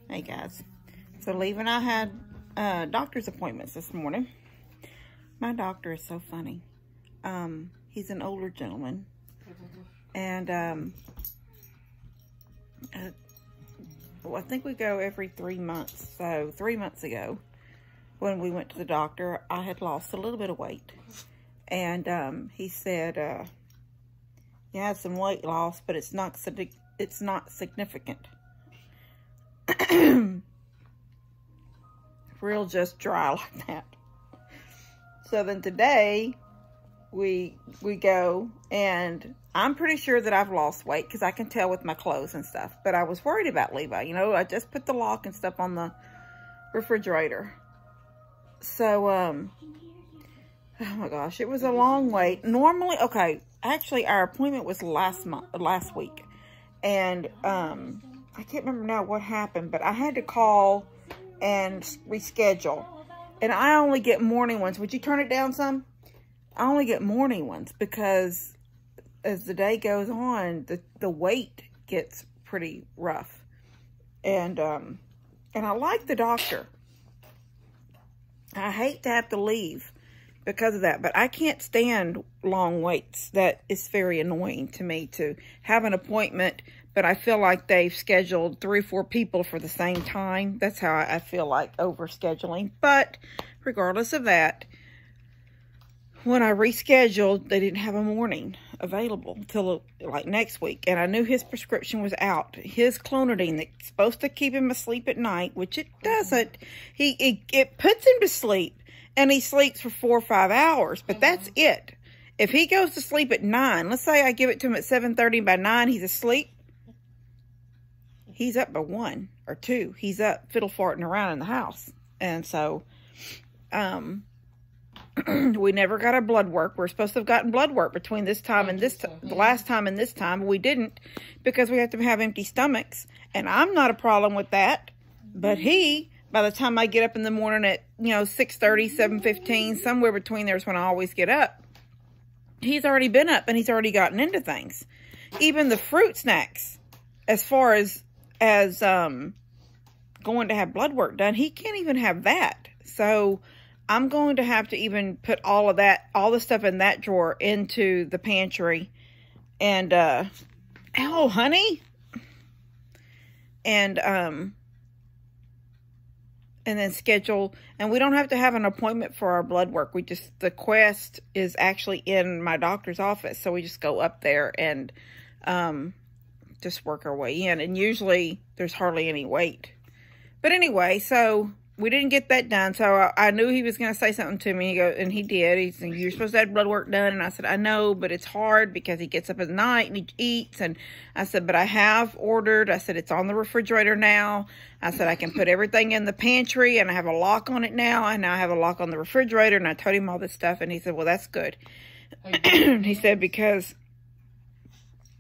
Hey guys, so Leave and I had doctor's appointments this morning. My doctor is so funny. He's an older gentleman, and well, I think we go every 3 months. So 3 months ago, when we went to the doctor, I had lost a little bit of weight, and he said, "You had some weight loss, but it's not significant." Real just dry like that. So then today we go, and I'm pretty sure that I've lost weight because I can tell with my clothes and stuff. But I was worried about Levi. You know, I just put the lock and stuff on the refrigerator. So oh my gosh, it was a long wait. Normally, okay, actually our appointment was last week, and I can't remember now what happened, but I had to call and reschedule. And I only get morning ones. Would you turn it down some? I only get morning ones because as the day goes on, the wait gets pretty rough. And I like the doctor. I hate to have to leave because of that, but I can't stand long waits. That is very annoying to me to have an appointment, but I feel like they've scheduled 3 or 4 people for the same time. That's how I feel like overscheduling. But regardless of that, when I rescheduled, they didn't have a morning available till like next week. And I knew his prescription was out. His clonidine that's supposed to keep him asleep at night, which it doesn't. It puts him to sleep, and he sleeps for 4 or 5 hours, but that's it. If he goes to sleep at 9, let's say I give it to him at 7:30, by 9 he's asleep, he's up by 1 or 2. He's up fiddle farting around in the house. And so, we never got our blood work. We're supposed to have gotten blood work between this time and this time, the last time and this time, but we didn't because we have to have empty stomachs. And I'm not a problem with that. But by the time I get up in the morning at, 6:30, 7:15, somewhere between there is when I always get up, he's already been up and he's already gotten into things. Even the fruit snacks, as far as going to have blood work done, he can't even have that. So I'm going to have to even put all the stuff in that drawer into the pantry. And, oh, honey. And then schedule, and we don't have to have an appointment for our blood work. The Quest is actually in my doctor's office. So we just go up there and, just work our way in. And usually there's hardly any wait. But anyway, so we didn't get that done. So I knew he was going to say something to me. And he did. He said, "You're supposed to have blood work done." And I said, "I know, but it's hard because he gets up at night and he eats." And I said, "But I have ordered." I said, "It's on the refrigerator now." I said, "I can put everything in the pantry and I have a lock on it now. And I have a lock on the refrigerator." And I told him all this stuff. And he said, "Well, that's good." He said, because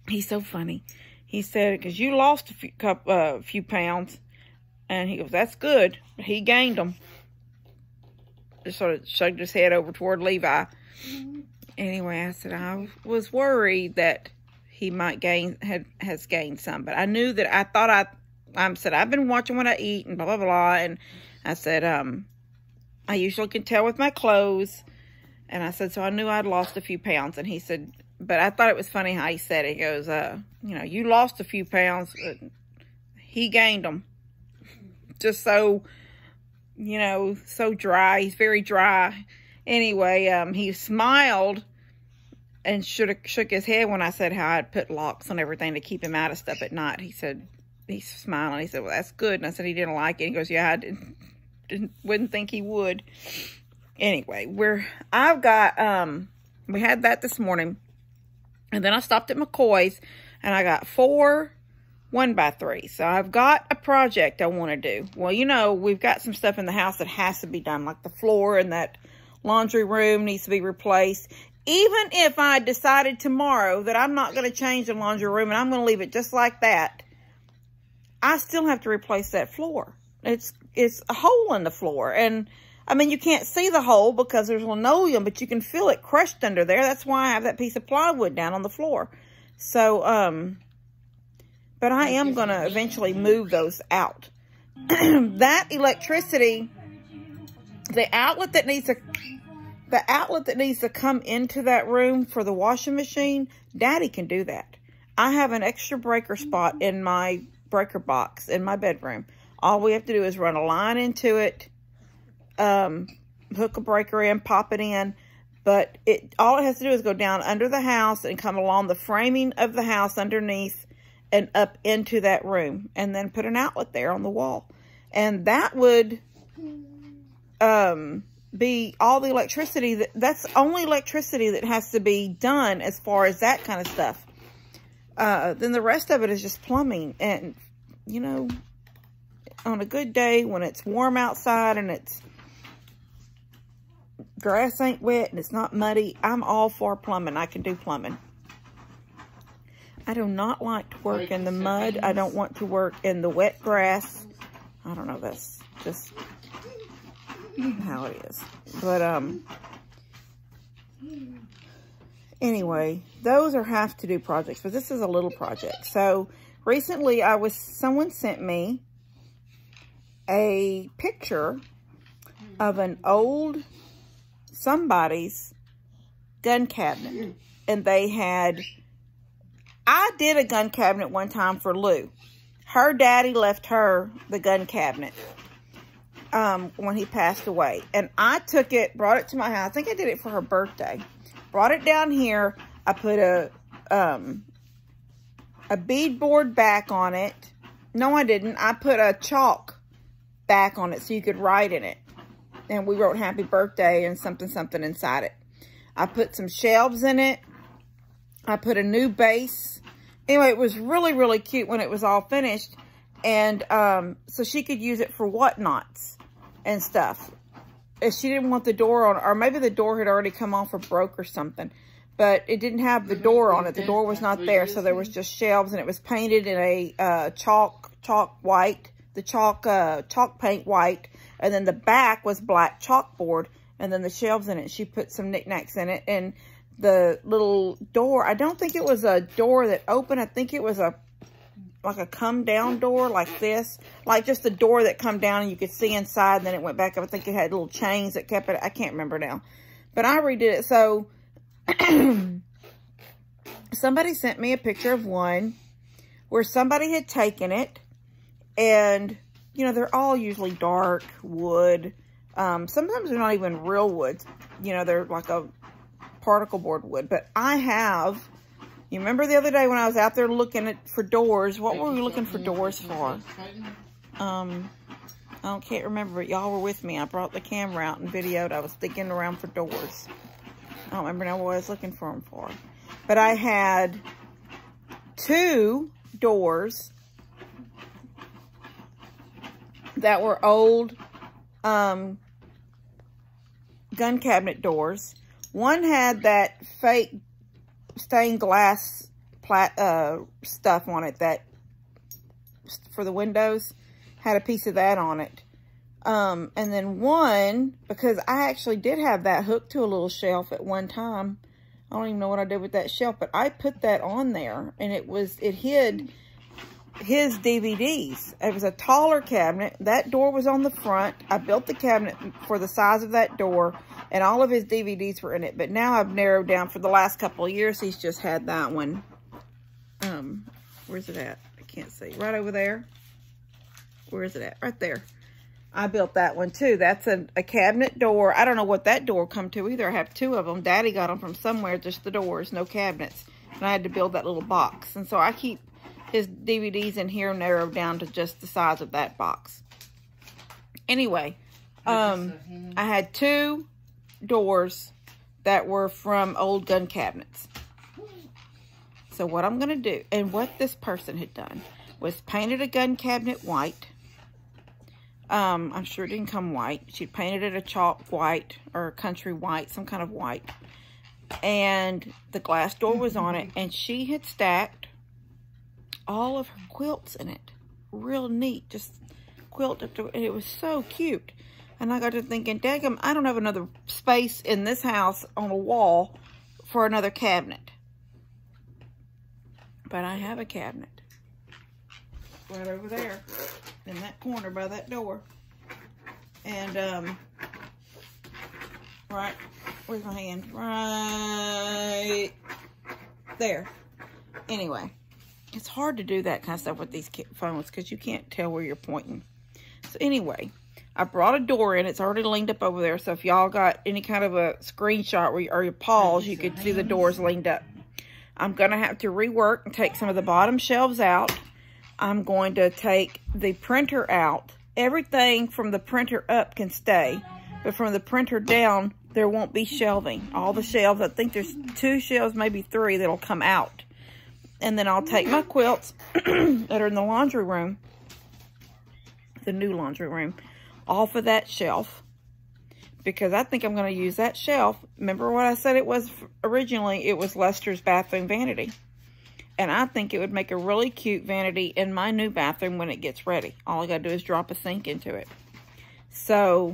he's so funny. He said, "Because you lost a few pounds." And he goes, "That's good." But he gained them. Just sort of shrugged his head over toward Levi. Anyway, I said, I was worried that he might has gained some. But I knew that I said, "I've been watching what I eat and blah, blah, blah." And I said, I usually can tell with my clothes. And I said, so I knew I'd lost a few pounds. And he said, but I thought it was funny how he said it. He goes, "You lost a few pounds, but he gained them." Just so, so dry. He's very dry. Anyway, he smiled and shook his head when I said how I'd put locks on everything to keep him out of stuff at night. He said, he's smiling. He said, "Well, that's good." And I said he didn't like it. He goes, "Yeah, I wouldn't think he would." Anyway, we had that this morning. And then I stopped at McCoy's and I got 4 1x3. So I've got a project I want to do. Well, we've got some stuff in the house that has to be done, like the floor and that laundry room needs to be replaced. Even if I decided tomorrow that I'm not going to change the laundry room and I'm going to leave it just like that, I still have to replace that floor. It's a hole in the floor. And I mean, you can't see the hole because there's linoleum, but you can feel it crushed under there. That's why I have that piece of plywood down on the floor. So, but I am going to eventually move those out. that electricity, the outlet that needs to come into that room for the washing machine, Daddy can do that. I have an extra breaker spot in my breaker box in my bedroom. All we have to do is run a line into it, hook a breaker in, pop it in. But all it has to do is go down under the house and come along the framing of the house underneath and up into that room. And then put an outlet there on the wall. And that would be all the electricity. That's only electricity that has to be done as far as that kind of stuff. Then the rest of it is just plumbing. And, you know, on a good day when it's warm outside and it's grass ain't wet and it's not muddy, I'm all for plumbing. I can do plumbing. I do not like to work in the mud. I don't want to work in the wet grass. I don't know, that's just how it is. But anyway, those are have to do projects, but this is a little project. So recently someone sent me a picture of an old somebody's gun cabinet. And I did a gun cabinet one time for Lou. Her daddy left her the gun cabinet when he passed away. And I took it, brought it to my house. I think I did it for her birthday. Brought it down here. I put a beadboard back on it. No, I didn't. I put a chalk back on it so you could write in it. And we wrote happy birthday and something, something inside it. I put some shelves in it. I put a new base. Anyway, it was really, really cute when it was all finished. And so she could use it for whatnots and stuff. If she didn't want the door on, or maybe the door had already come off or broke or something. But it didn't have the door on it. The door was not there. So there was just shelves, and it was painted in a chalk white. The chalk paint white. And then the back was black chalkboard. And then the shelves in it. She put some knickknacks in it. And the little door, I don't think it was a door that opened. I think it was like a come down door like this. Like just the door that come down and you could see inside. And then it went back up. I think it had little chains that kept it. I can't remember now. But I redid it. So somebody sent me a picture of one where somebody had taken it. And, you know, they're all usually dark wood. Sometimes they're not even real wood. You know, they're like a particle board wood. But I have, you remember the other day when I was out there looking for doors? What were we looking for doors for? I can't remember, but y'all were with me. I brought the camera out and videoed. I was digging around for doors. I don't remember now what I was looking for them for. But I had 2 doors that were old gun cabinet doors. One had that fake stained glass stuff on it that for the windows, had a piece of that on it. And then one, because I actually did have that hooked to a little shelf at one time. I don't even know what I did with that shelf, but I put that on there, and it hid his DVDs. It was a taller cabinet. That door was on the front. I built the cabinet for the size of that door, and all of his DVDs were in it. But now I've narrowed down. For the last couple of years, he's just had that one. Where's it at? I can't see. Right over there. Where is it at? Right there. I built that one too. That's a cabinet door. I don't know what that door come to either. I have 2 of them. Daddy got them from somewhere, just the doors, no cabinets. And I had to build that little box. And so I keep his DVDs in here narrowed down to just the size of that box. Anyway, I had 2 doors that were from old gun cabinets. So what I'm going to do, and what this person had done, was painted a gun cabinet white. I'm sure it didn't come white. She painted it a chalk white or a country white, some kind of white. And the glass door was on it, and she had stacked all of her quilts in it. Real neat, just quilt up to, and it was so cute. And I got to thinking, daggum, I don't have another space in this house on a wall for another cabinet. But I have a cabinet right over there. in that corner by that door. And, right, where's my hand? Right there. Anyway, it's hard to do that kind of stuff with these phones because you can't tell where you're pointing. So anyway, I brought a door in. It's already leaned up over there. So if y'all got any kind of a screenshot where or your pause, you could see the doors leaned up. I'm going to have to rework and take some of the bottom shelves out. I'm going to take the printer out. Everything from the printer up can stay, but from the printer down, there won't be shelving. All the shelves, I think there's 2 shelves, maybe 3 that'll come out. And then I'll take my quilts that are in the laundry room, the new laundry room, off of that shelf, because I think I'm going to use that shelf. Remember what I said it was originally? It was Lester's bathroom vanity. And I think it would make a really cute vanity in my new bathroom when it gets ready. All I got to do is drop a sink into it. So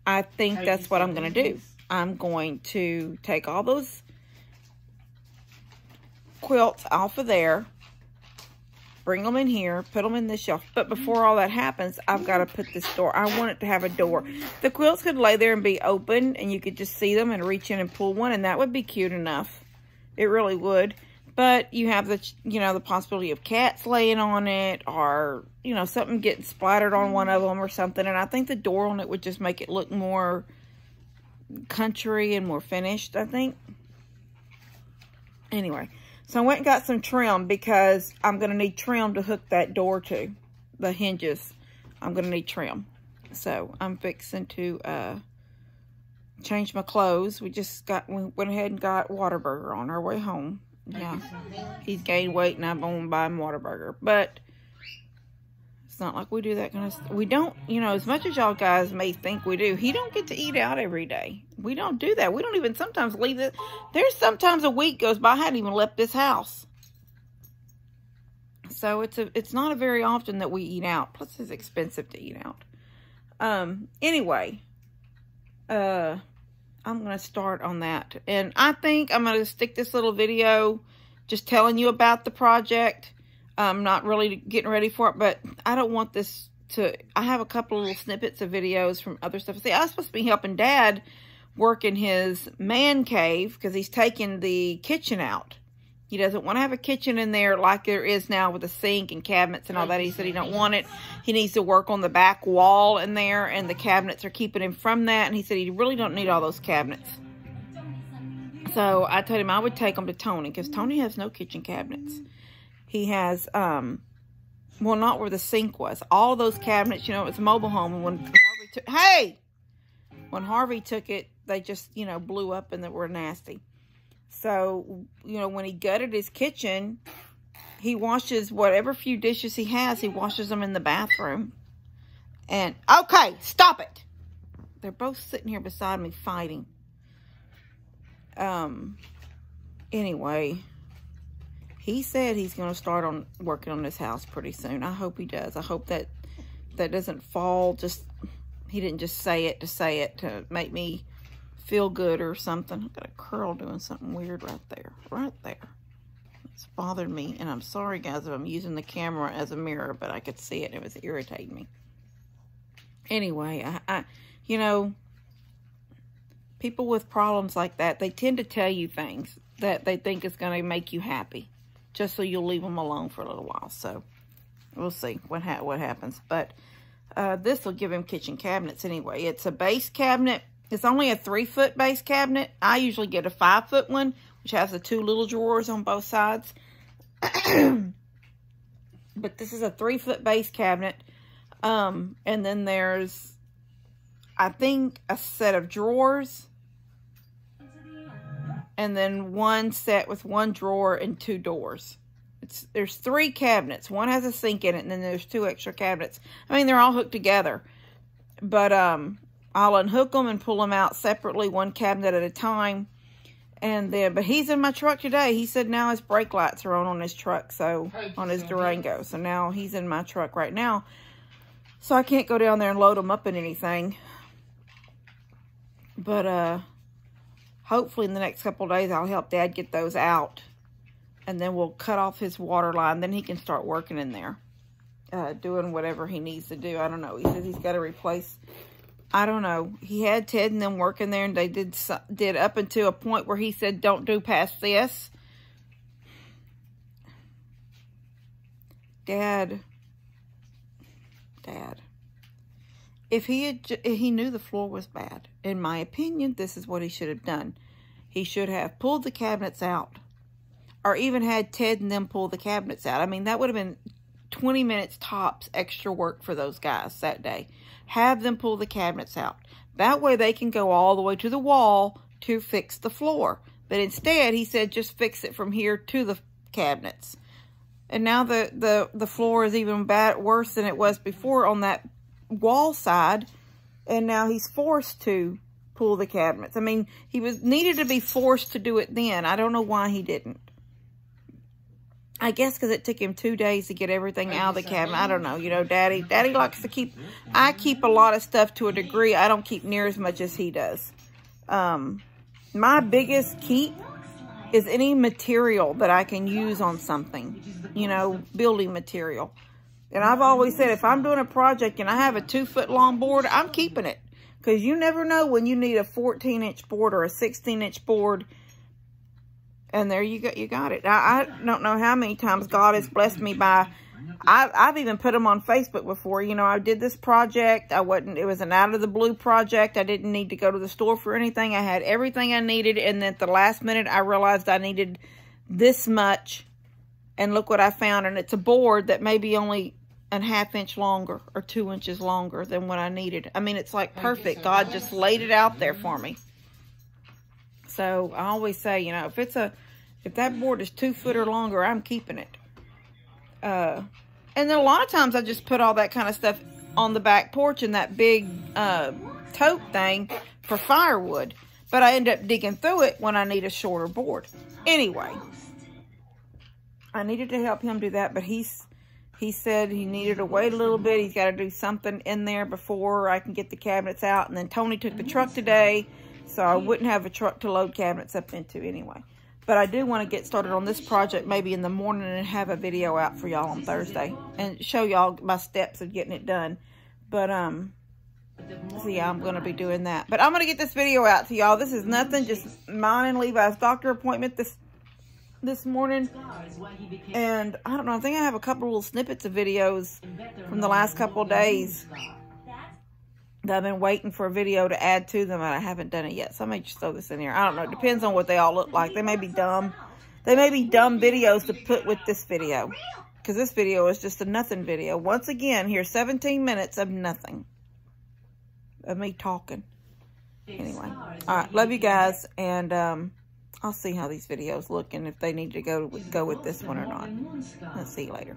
I think that's what I'm going to do. I'm going to take all those quilts off of there, bring them in here, put them in this shelf. But before all that happens, I've got to put this door. I want it to have a door. The quilts could lay there and be open, and you could just see them and reach in and pull one, and that would be cute enough. It really would. But you have the, you know, the possibility of cats laying on it, or, you know, something getting splattered on one of them or something. And I think the door on it would just make it look more country and more finished, I think. Anyway, so I went and got some trim because I'm going to need trim to hook that door to. The hinges, I'm going to need trim. So I'm fixing to change my clothes. We went ahead and got Whataburger on our way home. Yeah, he's gained weight and I'm going to buy him Whataburger. But it's not like we do that kind of stuff. We don't, you know, as much as y'all guys may think we do, he don't get to eat out every day. We don't do that. We don't even sometimes leave it. There's sometimes a week goes by I hadn't even left this house. So it's not a very often that we eat out. Plus it's expensive to eat out. Anyway, I'm going to start on that. And I think I'm going to stick this little video just telling you about the project. I'm not really getting ready for it, but I don't want this to... I have a couple little snippets of videos from other stuff. See, I was supposed to be helping Dad work in his man cave because he's taking the kitchen out. He doesn't want to have a kitchen in there like there is now with a sink and cabinets and all that. He said he don't want it. He needs to work on the back wall in there, and the cabinets are keeping him from that. And he said he really don't need all those cabinets. So I told him I would take them to Tony because Tony has no kitchen cabinets. He has, well, not where the sink was. All those cabinets, you know, it was a mobile home. And when Harvey took, when Harvey took it, they just, you know, blew up and they were nasty. So, you know, when he gutted his kitchen, he washes whatever few dishes he has, he washes them in the bathroom. And, okay, stop it. They're both sitting here beside me fighting. Anyway, he said he's going to start on working on this house pretty soon. I hope he does. I hope that doesn't fall just, he didn't just say it to make me feel good or something. I've got a curl doing something weird right there. It's bothered me, and I'm sorry guys if I'm using the camera as a mirror, but I could see it and it was irritating me. Anyway, I you know, people with problems like that, they tend to tell you things that they think is going to make you happy, just so you'll leave them alone for a little while. So we'll see what happens. But this will give him kitchen cabinets anyway. It's a base cabinet. It's only a 3-foot base cabinet. I usually get a 5-foot one, which has the 2 little drawers on both sides. But this is a 3-foot base cabinet. And then there's, I think, a set of drawers. And then one set with 1 drawer and 2 doors. There's 3 cabinets. One has a sink in it, and then there's 2 extra cabinets. I mean, they're all hooked together. But, I'll unhook them and pull them out separately, 1 cabinet at a time. And then, but he's in my truck today. He said now his brake lights are on his truck, so, on his Durango. So now he's in my truck right now. So I can't go down there and load them up in anything. But, hopefully in the next couple of days I'll help Dad get those out. And then we'll cut off his water line. Then he can start working in there. doing whatever he needs to do. I don't know. He says he's got to replace, I don't know. He had Ted and them working there, and they did up until a point where he said, don't do past this. Dad. If he knew the floor was bad, in my opinion, this is what he should have done. He should have pulled the cabinets out, or even had Ted and them pull the cabinets out. I mean, that would have been 20 minutes tops extra work for those guys that day. Have them pull the cabinets out. That way they can go all the way to the wall to fix the floor. But instead, he said, just fix it from here to the cabinets. And now the floor is even worse than it was before on that wall side. And now he's forced to pull the cabinets. I mean, he needed to be forced to do it then. I don't know why he didn't. I guess because it took him 2 days to get everything out of the cabinet. I don't know. You know, Daddy likes to keep... I keep a lot of stuff to a degree. I don't keep near as much as he does. My biggest keep is any material that I can use on something. You know, building material. And I've always said, if I'm doing a project and I have a 2-foot long board, I'm keeping it. Because you never know when you need a 14-inch board or a 16-inch board. And there you got it. I don't know how many times God has blessed me by... I've even put them on Facebook before. You know, I did this project. It was an out of the blue project. I didn't need to go to the store for anything. I had everything I needed. And then at the last minute, I realized I needed this much. And look what I found. And it's a board that may be only a 1/2 inch longer or 2 inches longer than what I needed. I mean, it's like perfect. God just laid it out there for me. So I always say, you know, if that board is 2 foot or longer, I'm keeping it. And then a lot of times I just put all that kind of stuff on the back porch in that big tote thing for firewood. But I end up digging through it when I need a shorter board. Anyway, I needed to help him do that, but he said he needed to wait a little bit. He's got to do something in there before I can get the cabinets out. And then Tony took the truck today, so I wouldn't have a truck to load cabinets up into anyway. But I do want to get started on this project maybe in the morning and have a video out for y'all on Thursday. And show y'all my steps of getting it done. But, so yeah, I'm going to be doing that. But I'm going to get this video out to y'all. This is nothing, just mine and Levi's doctor appointment this morning. And I don't know, I think I have a couple little snippets of videos from the last couple of days that I've been waiting for a video to add to them, and I haven't done it yet. So I may just throw this in here. I don't know. It depends on what they all look like. They may be dumb. They may be dumb videos to put with this video, because this video is just a nothing video. Once again, here's 17 minutes of nothing. Of me talking. Anyway. All right. Love you guys, and I'll see how these videos look and if they need to go with this one or not. I'll see you later.